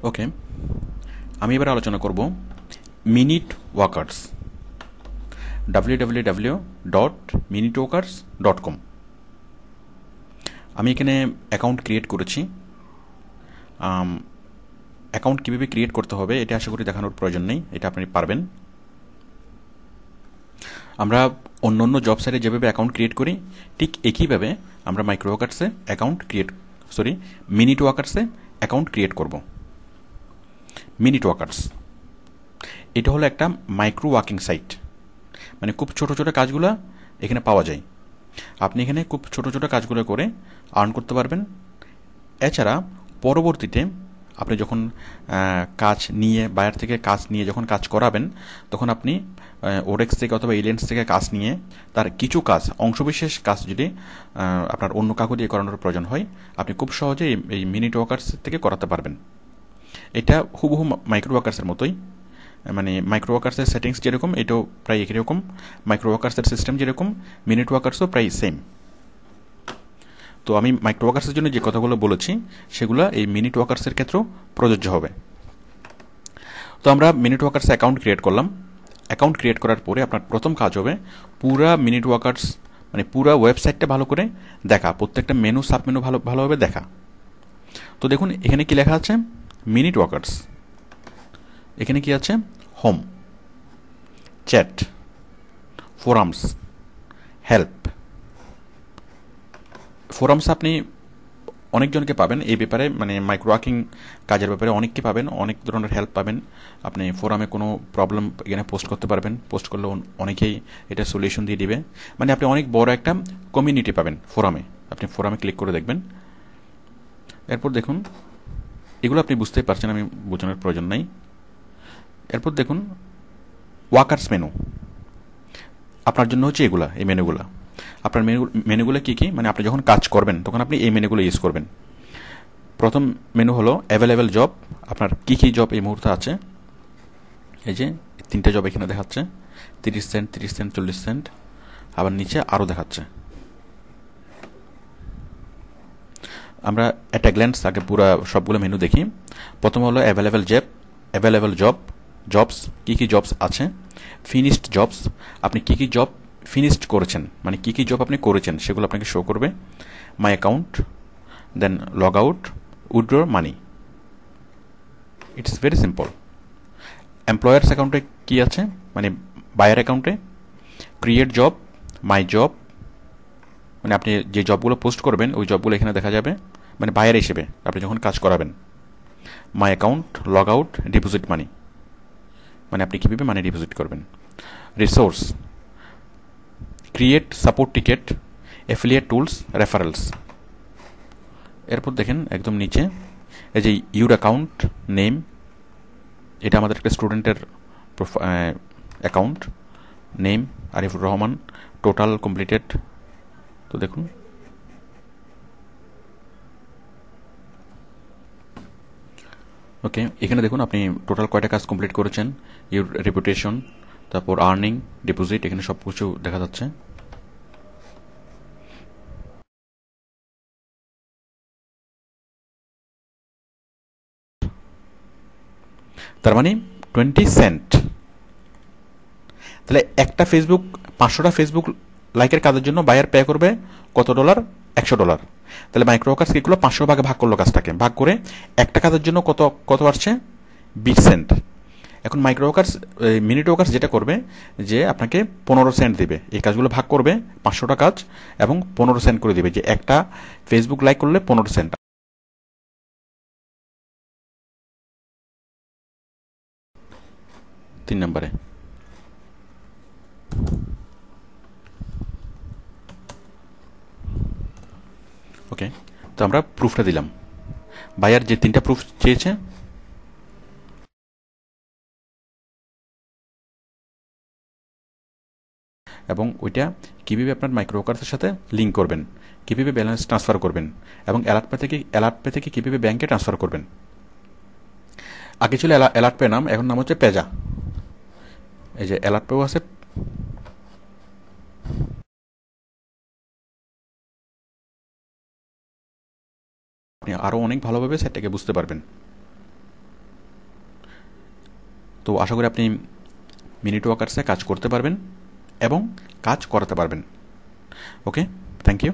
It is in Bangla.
ওকে, আমি এবার আলোচনা করব মিনিট ওয়াকার্স, www.minutewalkers.com। আমি এখানে অ্যাকাউন্ট ক্রিয়েট করেছি। অ্যাকাউন্ট কীভাবে ক্রিয়েট করতে হবে এটা আশা করি দেখানোর প্রয়োজন নেই, এটা আপনি পারবেন। আমরা অন্য জব সাইটে যেভাবে অ্যাকাউন্ট ক্রিয়েট করি ঠিক একইভাবে আমরা মিনিট ওয়াকার্সে অ্যাকাউন্ট ক্রিয়েট করব। মিনিট ওয়াকার্স এটা হলো একটা মাইক্রো ওয়ার্কিং সাইট, মানে খুব ছোট ছোট কাজগুলো এখানে পাওয়া যায়। আপনি এখানে খুব ছোট ছোট কাজগুলো করে আর্ন করতে পারবেন। এছাড়া পরবর্তীতে আপনি যখন কাজ নিয়ে বাইরে থেকে কাজ নিয়ে যখন কাজ করাবেন, তখন আপনি ওরেক্স থেকে অথবা এলিয়েন্স থেকে কাজ নিয়ে তার কিছু কাজ, অংশবিশেষ কাজ যদি আপনার অন্য কাউকে দিয়ে করানোর প্রয়োজন হয়, আপনি খুব সহজে এই মিনিট ওয়াকার্স থেকে করাতে পারবেন। এটা হুবহু মাইক্রো ওয়াকার্সের মতোই, মানে মাইক্রো ওয়াকার্সের সেটিংস যেরকম এটাও প্রায় একই রকম, মাইক্রো ওয়াকার্সের সিস্টেম যেরকম মিনিট ওয়াকার্সও প্রায় সেম। তো আমি মাইক্রো ওয়াকার্সের জন্য যে কথাগুলো বলেছি সেগুলো এই মিনিট ওয়াকার্সের ক্ষেত্রেও প্রযোজ্য হবে। তো আমরা মিনিট ওয়াকার্সে অ্যাকাউন্ট ক্রিয়েট করলাম। অ্যাকাউন্ট ক্রিয়েট করার পরে আপনার প্রথম কাজ হবে পুরা মিনিট ওয়াকার্স, মানে পুরা ওয়েবসাইটটা ভালো করে দেখা, প্রত্যেকটা মেনু সাব মেনু ভালোভাবে দেখা। তো দেখুন এখানে কি লেখা আছে, মিনিট ওয়াকার্স। এখানে কি আছে, home, chat, forums, help. Forums আপনি অনেকজনকে পাবেন এই ব্যাপারে, মানে মাইক্রো ওয়ার্কিং কাজের ব্যাপারে অনেককে পাবেন, অনেক ধরনের হেল্প পাবেন। আপনি ফোরামে কোনো প্রবলেম এখানে পোস্ট করতে পারবেন, পোস্ট করলে অনেকেই এটা সলিউশন দিয়ে দিবে, মানে আপনি অনেক বড় একটা কমিউনিটি পাবেন ফোরামে। আপনি ফোরামে ক্লিক করে দেখবেন। এরপর দেখুন এগুলো আপনি বুঝতেই পারছেন, আমি বোঝানোর প্রয়োজন নাই। এরপর দেখুন ওয়াকার্স মেনু, আপনার জন্য হচ্ছে এগুলা, এই মেনুগুলা। আপনার মেনুগুলো কী কী, মানে আপনি যখন কাজ করবেন তখন আপনি এই মেনুগুলো ইউজ করবেন। প্রথম মেনু হলো অ্যাভেলেবেল জব, আপনার কী কী জব এই মুহূর্তে আছে। এই যে 3টে জব এখানে দেখাচ্ছে, 30 সেন্ট, 30 সেন্ট, 40 সেন্ট, আবার নিচে আরও দেখাচ্ছে। আমরা অ্যাট এ গ্ল্যান্স আগে পুরো সবগুলো মেনু দেখি। প্রথম হলো অ্যাভেলেবেল জবস, কী কী জবস আছে। ফিনিশড জবস, আপনি কী কী জব ফিনিশড করেছেন, মানে কী কী জব আপনি করেছেন সেগুলো আপনাকে শো করবে। My account, then log out, withdraw money. It's very simple. Employers অ্যাকাউন্টে কী আছে, মানে বায়ার অ্যাকাউন্টে ক্রিয়েট জব, মাই জব, মানে আপনি যে জবগুলো পোস্ট করবেন ওই জবগুলো এখানে দেখা যাবে, মানে বায়ার হিসেবে আপনি যখন কাজ করাবেন। My account, log out, deposit money, মানে আপনি কীভাবে মানি ডিপোজিট করবেন। Resource, create support ticket, affiliate tools, referrals. এরপর দেখেন একদম নিচে এই যে ইউর অ্যাকাউন্ট নেম, এটা আমাদের একটা স্টুডেন্টের account name Arifur Rahman, total completed. তো দেখুন ওকে, এখানে দেখুন আপনি টোটাল কয়টা কাজ কমপ্লিট করেছেন, ইউর রেপুটেশন, তারপর আর্নিং, ডিপোজিট, এখানে সব কিছু দেখা যাচ্ছে। তার মানে 20 সেন্ট। তাহলে একটা ফেসবুক, 500টা ফেসবুক লাইকের কাজের জন্য বায়ার পে করবে কত ডলার, $100। তাহলে মাইক্রো ওয়ার্কার্স কী করলো, 500 ভাগে ভাগ করলো, কাজটাকে ভাগ করে একটা কাজের জন্য কত কত আসছে, 20 সেন্ট। এখন মাইক্রো ওয়ার্কার্স, মিনিট ওয়ার্কার্স যেটা করবে যে আপনাকে 15 সেন্ট দিবে, এই কাজগুলো ভাগ করবে 500টা কাজ এবং 15 সেন্ট করে দিবে, যে একটা ফেসবুক লাইক করলে 15 সেন্ট। 3 নম্বরে ওকে, তো আমরা প্রুফটা দিলাম। বায়ার যে 3টা প্রুফ চেয়েছে, এবং ওইটা কীভাবে আপনার মাইক্রো ওয়ার্কার্সের সাথে লিঙ্ক করবেন, কীভাবে ব্যালেন্স ট্রান্সফার করবেন, এবং অ্যালার্ট পে থেকে কীভাবে ব্যাংকে ট্রান্সফার করবেন। আগে ছিল অ্যালার্ট পে নাম, এখন নাম হচ্ছে পেজা। এই যে অ্যালার্ট পেও আছে, আপনি আরও অনেক ভালোভাবে সেটাকে বুঝতে পারবেন। তো আশা করি আপনি মিনিট ওয়াকার্সে কাজ করতে পারবেন এবং কাজ করাতে পারবেন। ওকে, থ্যাংক ইউ।